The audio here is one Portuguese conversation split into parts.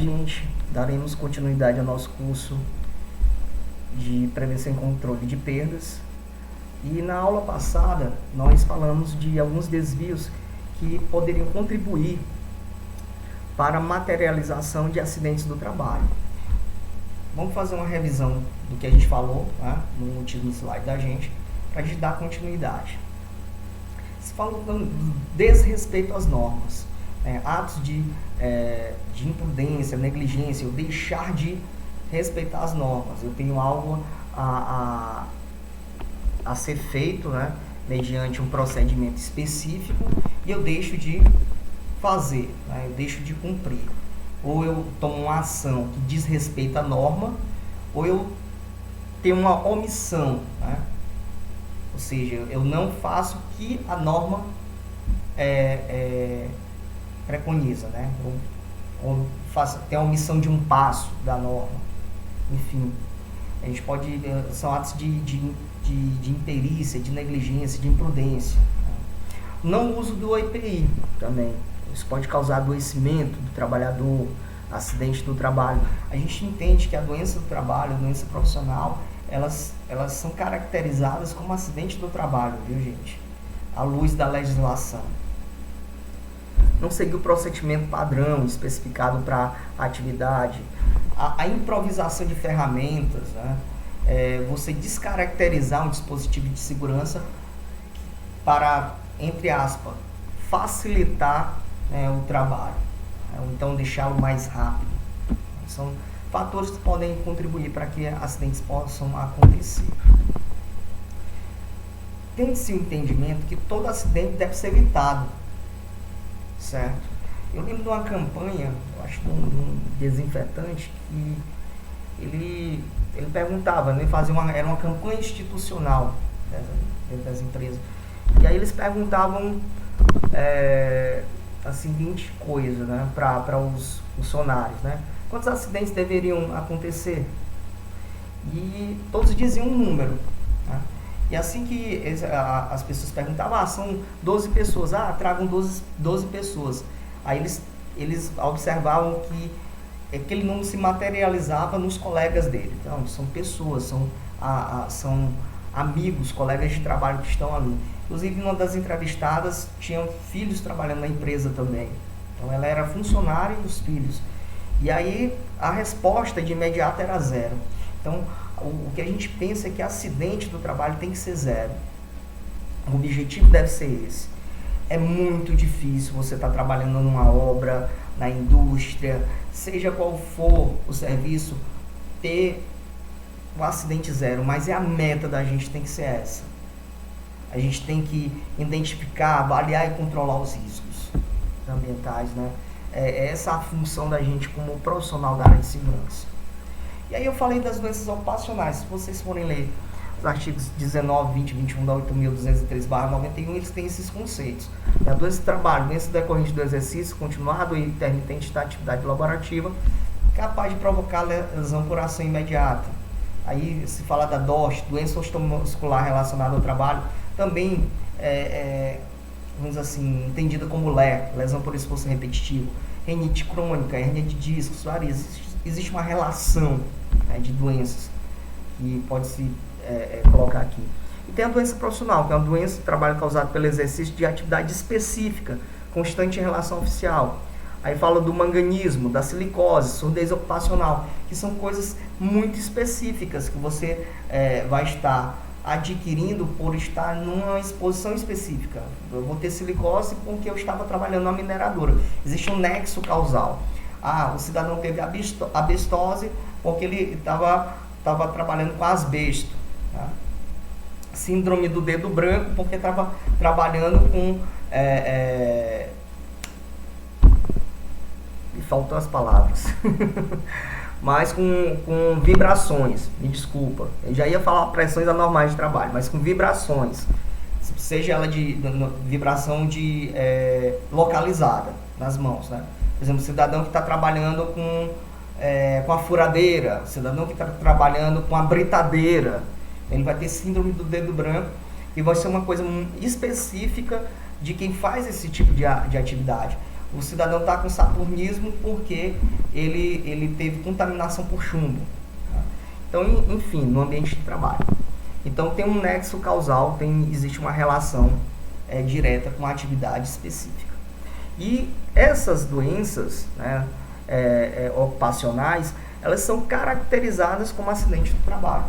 gente, daremos continuidade ao nosso curso de prevenção e controle de perdas. E na aula passada, nós falamos de alguns desvios que poderiam contribuir para a materialização de acidentes do trabalho. Vamos fazer uma revisão do que a gente falou, né, no último slide da gente, para a gente dar continuidade. Se falou do desrespeito às normas, atos de imprudência, negligência, eu deixar de respeitar as normas. Eu tenho algo a ser feito, né, mediante um procedimento específico, e eu deixo de fazer, né, eu deixo de cumprir. Ou eu tomo uma ação que desrespeita a norma, ou eu tenho uma omissão, né? Ou seja, eu não faço o que a norma preconiza, né? Ou tenho a omissão de um passo da norma. Enfim, a gente pode, são atos de imperícia, de negligência, de imprudência. Não uso do EPI também. Isso pode causar adoecimento do trabalhador, acidente do trabalho. A gente entende que a doença do trabalho, a doença profissional, elas são caracterizadas como acidente do trabalho, viu, gente? À luz da legislação. Não seguir o procedimento padrão especificado para a atividade. A improvisação de ferramentas, né? Você descaracterizar um dispositivo de segurança para, entre aspas, facilitar o trabalho, ou então deixá-lo mais rápido. São fatores que podem contribuir para que acidentes possam acontecer. Tem-se o entendimento que todo acidente deve ser evitado, certo? Eu lembro de uma campanha, eu acho, de um desinfetante, que ele perguntava, né, era uma campanha institucional dentro das empresas, e aí eles perguntavam a seguinte coisa, né, para os funcionários, né? Quantos acidentes deveriam acontecer? E todos diziam um número, né? E assim que as pessoas perguntavam, são 12 pessoas, tragam 12 pessoas. Aí eles observavam que aquele número se materializava nos colegas dele. Então, são pessoas, são amigos, colegas de trabalho que estão ali. Inclusive, uma das entrevistadas tinha filhos trabalhando na empresa também. Então, ela era funcionária dos filhos. E aí, a resposta de imediato era 0. Então, o que a gente pensa é que acidente do trabalho tem que ser 0. O objetivo deve ser esse. É muito difícil você estar trabalhando numa obra, na indústria, seja qual for o serviço, ter um acidente 0. Mas a meta da gente tem que ser essa. A gente tem que identificar, avaliar e controlar os riscos ambientais, né? Essa a função da gente como profissional da área de segurança. E aí eu falei das doenças ocupacionais. Se vocês forem ler os artigos 19, 20 e 21 da 8.203/91, eles têm esses conceitos. A doença do trabalho, doença decorrente do exercício continuado e intermitente da atividade laborativa, capaz de provocar lesão por ação imediata. Aí se fala da DOST, doença osteomuscular relacionada ao trabalho, também vamos dizer assim, entendida como LER, lesão por esforço repetitivo, renite crônica, hérnia de discos, várias. Existe uma relação, né, de doenças que pode se colocar aqui. E tem a doença profissional, que é uma doença de trabalho causada pelo exercício de atividade específica, constante em relação oficial. Aí fala do manganismo, da silicose, surdez ocupacional, que são coisas muito específicas que você vai estar adquirindo por estar numa exposição específica. Eu vou ter silicose porque eu estava trabalhando na mineradora. Existe um nexo causal. O cidadão teve asbestose porque ele estava trabalhando com asbesto. Tá? Síndrome do dedo branco porque estava trabalhando com... Me faltam as palavras. Mas com vibrações, me desculpa. Eu já ia falar pressões anormais de trabalho, mas com vibrações. Seja ela de vibração localizada nas mãos, né? Por exemplo, cidadão que está trabalhando com a furadeira, cidadão que está trabalhando com a britadeira, ele vai ter síndrome do dedo branco, e vai ser uma coisa específica de quem faz esse tipo de atividade. O cidadão está com saturnismo porque ele teve contaminação por chumbo. Tá? Então, enfim, no ambiente de trabalho. Então, tem um nexo causal, existe uma relação direta com a atividade específica. E essas doenças, né, ocupacionais, elas são caracterizadas como acidente do trabalho.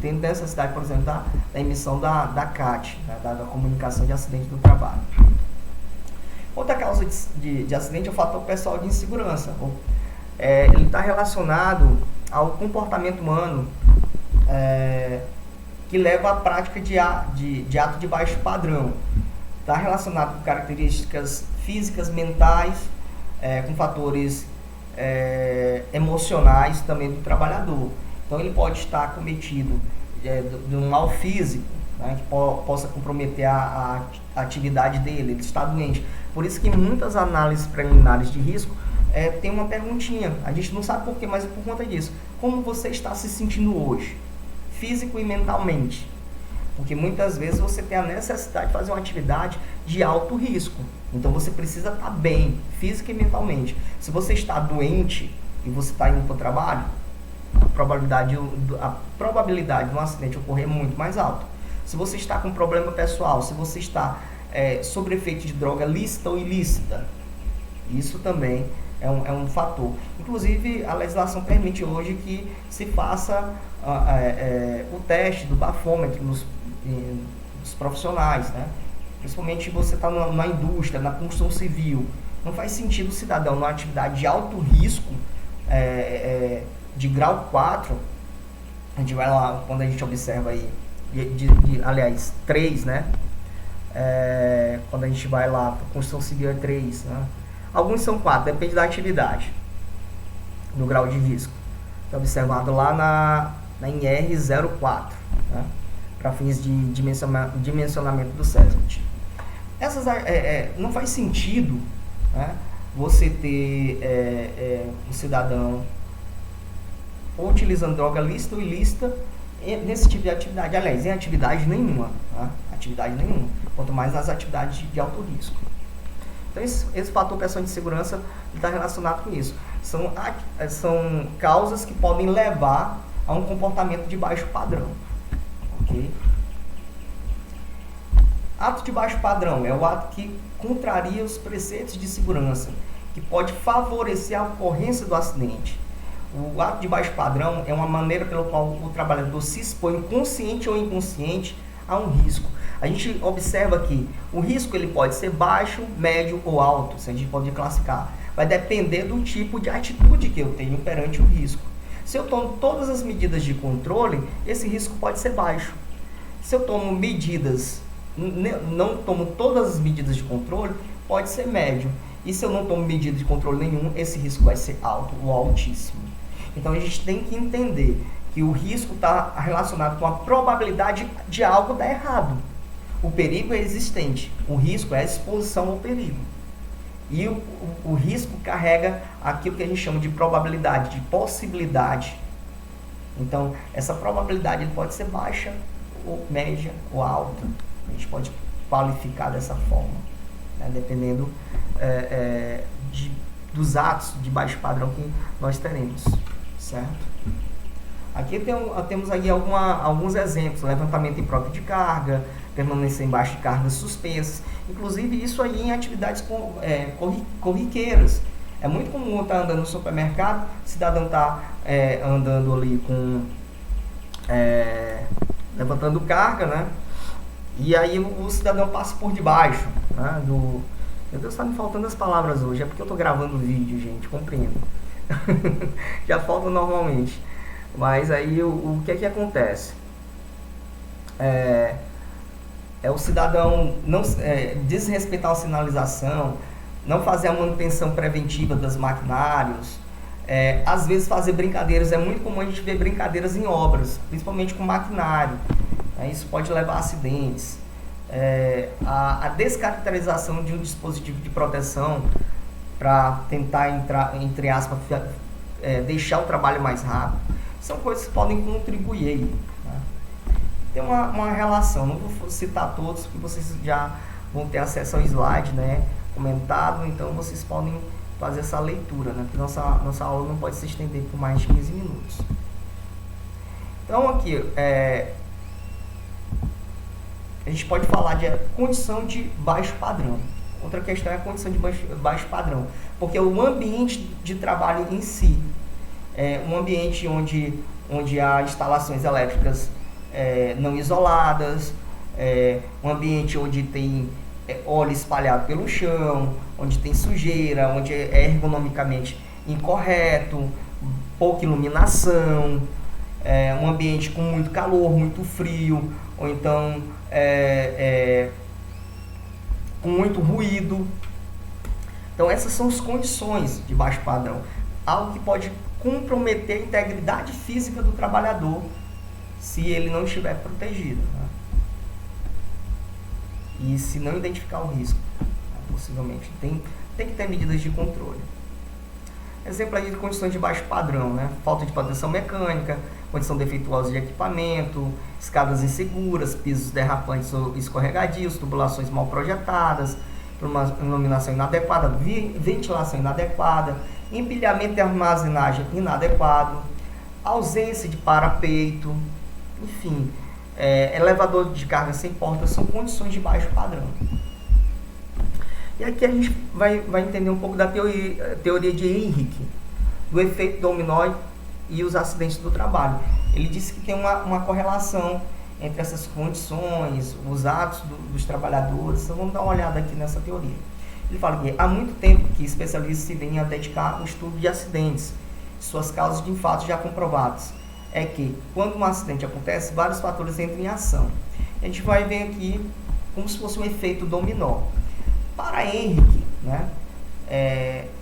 Tem necessidade, por exemplo, da emissão da CAT, né, da comunicação de acidente do trabalho. Outra causa de acidente é o fator pessoal de insegurança. Ele está relacionado ao comportamento humano que leva à prática de ato de baixo padrão. Está relacionado com características físicas, mentais, com fatores emocionais também do trabalhador. Então ele pode estar cometido de um mal físico, né, que possa comprometer a atividade dele, ele está doente. Por isso que em muitas análises preliminares de risco tem uma perguntinha, a gente não sabe por quê, mas é por conta disso. Como você está se sentindo hoje, físico e mentalmente? Porque muitas vezes você tem a necessidade de fazer uma atividade de alto risco. Então você precisa estar bem, física e mentalmente. Se você está doente e você está indo para o trabalho, a probabilidade de um acidente ocorrer é muito mais alta. Se você está com problema pessoal, se você está sob efeito de droga lícita ou ilícita, isso também é um fator. Inclusive, a legislação permite hoje que se faça o teste do bafômetro nos profissionais, né? Principalmente você está na indústria, na construção civil. Não faz sentido o cidadão numa atividade de alto risco, de grau 4, a gente vai lá, quando a gente observa aí, aliás, 3, né? Quando a gente vai lá para construção civil é 3, né? Alguns são 4, depende da atividade, do grau de risco. Está observado lá na INR 04, né? Para fins de dimensionamento do CESMIT. Não faz sentido, né, você ter um cidadão ou utilizando droga lícita ou ilícita nesse tipo de atividade. Aliás, em atividade nenhuma. Tá? Atividade nenhuma. Quanto mais nas atividades de alto risco. Então, esse fator pessoal de segurança está relacionado com isso. São causas que podem levar a um comportamento de baixo padrão. Ok? Ato de baixo padrão é o ato que contraria os preceitos de segurança, que pode favorecer a ocorrência do acidente. O ato de baixo padrão é uma maneira pela qual o trabalhador se expõe, consciente ou inconsciente, a um risco. A gente observa que o risco ele pode ser baixo, médio ou alto, se a gente pode classificar. Vai depender do tipo de atitude que eu tenho perante o risco. Se eu tomo todas as medidas de controle, esse risco pode ser baixo. Se eu tomo medidas, não tomo todas as medidas de controle, pode ser médio. E se eu não tomo medida de controle nenhum, esse risco vai ser alto ou altíssimo. Então a gente tem que entender que o risco está relacionado com a probabilidade de algo dar errado. O perigo é existente, o risco é a exposição ao perigo. E o risco carrega aquilo que a gente chama de probabilidade, de possibilidade. Então, essa probabilidade ele pode ser baixa, ou média, ou alta. A gente pode qualificar dessa forma, né? Dependendo dos atos de baixo padrão que nós teremos, certo? Aqui temos aí alguns exemplos: levantamento em prova de carga, permanência embaixo de cargas suspensas, inclusive isso aí em atividades corriqueiras. É muito comum estar andando no supermercado, o cidadão está andando ali levantando carga, né? E aí o cidadão passa por debaixo, né, Meu Deus, está me faltando as palavras hoje, é porque eu estou gravando o vídeo, gente, compreendo. Já falta normalmente. Mas aí o que é que acontece? O cidadão não desrespeitar a sinalização, não fazer a manutenção preventiva dos maquinários, às vezes fazer brincadeiras. É muito comum a gente ver brincadeiras em obras, principalmente com maquinário. Isso pode levar a acidentes. A descaracterização de um dispositivo de proteção para tentar entre aspas, deixar o trabalho mais rápido, são coisas que podem contribuir aí, né? Tem uma relação, não vou citar todos, porque vocês já vão ter acesso ao slide, né, comentado, então vocês podem fazer essa leitura, né? Porque nossa aula não pode se estender por mais de 15 minutos. Então aqui, a gente pode falar de condição de baixo padrão. Outra questão é a condição de baixo padrão, porque o ambiente de trabalho em si é um ambiente onde há instalações elétricas não isoladas, um ambiente onde tem óleo espalhado pelo chão, onde tem sujeira, onde é ergonomicamente incorreto, pouca iluminação, um ambiente com muito calor, muito frio, ou então com muito ruído. Então essas são as condições de baixo padrão, algo que pode comprometer a integridade física do trabalhador se ele não estiver protegido, né? E se não identificar o risco, né? Possivelmente tem que ter medidas de controle. Exemplo aí de condições de baixo padrão, né? Falta de proteção mecânica, condição defeituosa de equipamento, escadas inseguras, pisos derrapantes ou escorregadios, tubulações mal projetadas, iluminação inadequada, ventilação inadequada, empilhamento e armazenagem inadequado, ausência de parapeito, enfim, elevador de carga sem porta, são condições de baixo padrão. E aqui a gente vai entender um pouco da teoria de Henrique, do efeito dominó e os acidentes do trabalho. Ele disse que tem uma correlação entre essas condições, os atos dos trabalhadores. Então vamos dar uma olhada aqui nessa teoria. Ele fala que há muito tempo que especialistas se vêm a dedicar ao estudo de acidentes, suas causas de fatos já comprovados. É que, quando um acidente acontece, vários fatores entram em ação. A gente vai ver aqui como se fosse um efeito dominó. Para Henrique, né,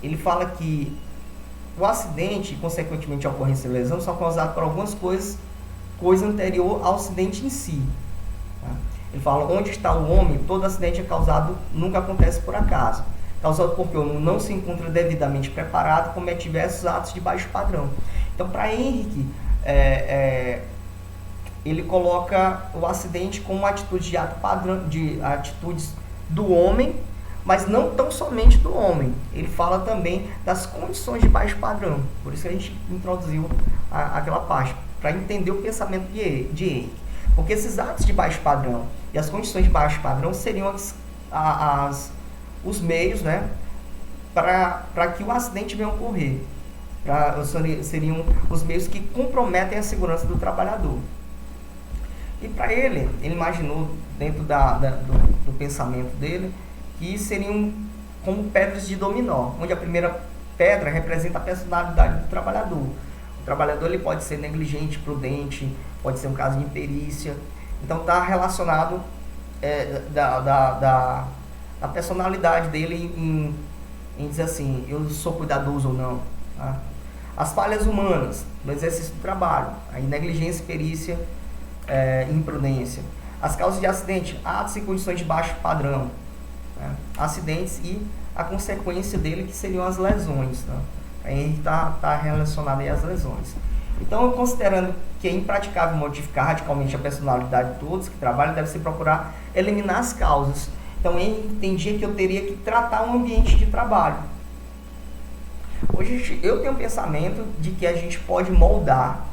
ele fala que o acidente e, consequentemente, a ocorrência de lesão são causados por algumas coisa anterior ao acidente em si. Tá? Ele fala, onde está o homem, todo acidente é causado, nunca acontece por acaso. Causado porque o homem não se encontra devidamente preparado e comete diversos atos de baixo padrão. Então, para Henrique, ele coloca o acidente como uma atitude de atitudes do homem, mas não tão somente do homem. Ele fala também das condições de baixo padrão. Por isso que a gente introduziu aquela parte, para entender o pensamento de Henrique. Porque esses atos de baixo padrão e as condições de baixo padrão seriam os meios, né, para que o acidente venha a ocorrer. Seriam os meios que comprometem a segurança do trabalhador. E para ele imaginou, dentro do pensamento dele, que seriam como pedras de dominó, onde a primeira pedra representa a personalidade do trabalhador. O trabalhador ele pode ser negligente, prudente, pode ser um caso de imperícia. Então está relacionado da personalidade dele em dizer assim, eu sou cuidadoso ou não. Tá? As falhas humanas no exercício do trabalho, a negligência, perícia, imprudência. As causas de acidente, atos e condições de baixo padrão, né? Acidentes e a consequência dele, que seriam as lesões. Tá? Aí está relacionado aí às lesões. Então, considerando que é impraticável modificar radicalmente a personalidade de todos que trabalham, deve-se procurar eliminar as causas. Então, ele entendia que eu teria que tratar um ambiente de trabalho. Hoje, eu tenho um pensamento de que a gente pode moldar,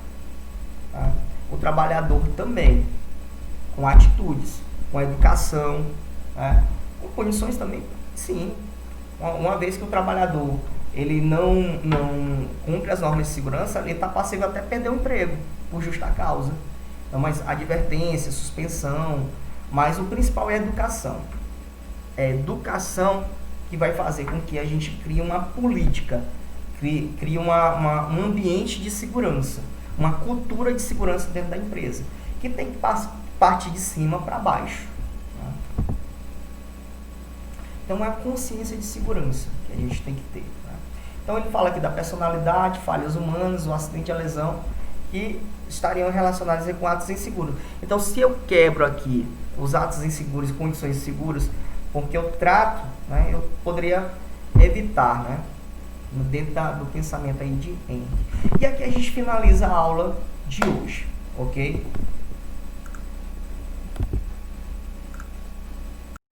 tá, o trabalhador também, com atitudes, com educação, né, com condições também, sim. Uma vez que o trabalhador ele não cumpre as normas de segurança, ele está passível até perder o emprego, por justa causa. Então, mas advertência, suspensão, mas o principal é a educação. É a educação que vai fazer com que a gente crie uma política, crie um ambiente de segurança, uma cultura de segurança dentro da empresa, que tem que partir de cima para baixo. Tá? Então, é a consciência de segurança que a gente tem que ter. Tá? Então, ele fala aqui da personalidade, falhas humanas, o acidente e a lesão, que estariam relacionados com atos inseguros. Então, se eu quebro aqui os atos inseguros e condições inseguras, porque eu trato, né, eu poderia evitar, né, dentro do pensamento aí de Henrique. E aqui a gente finaliza a aula de hoje, ok?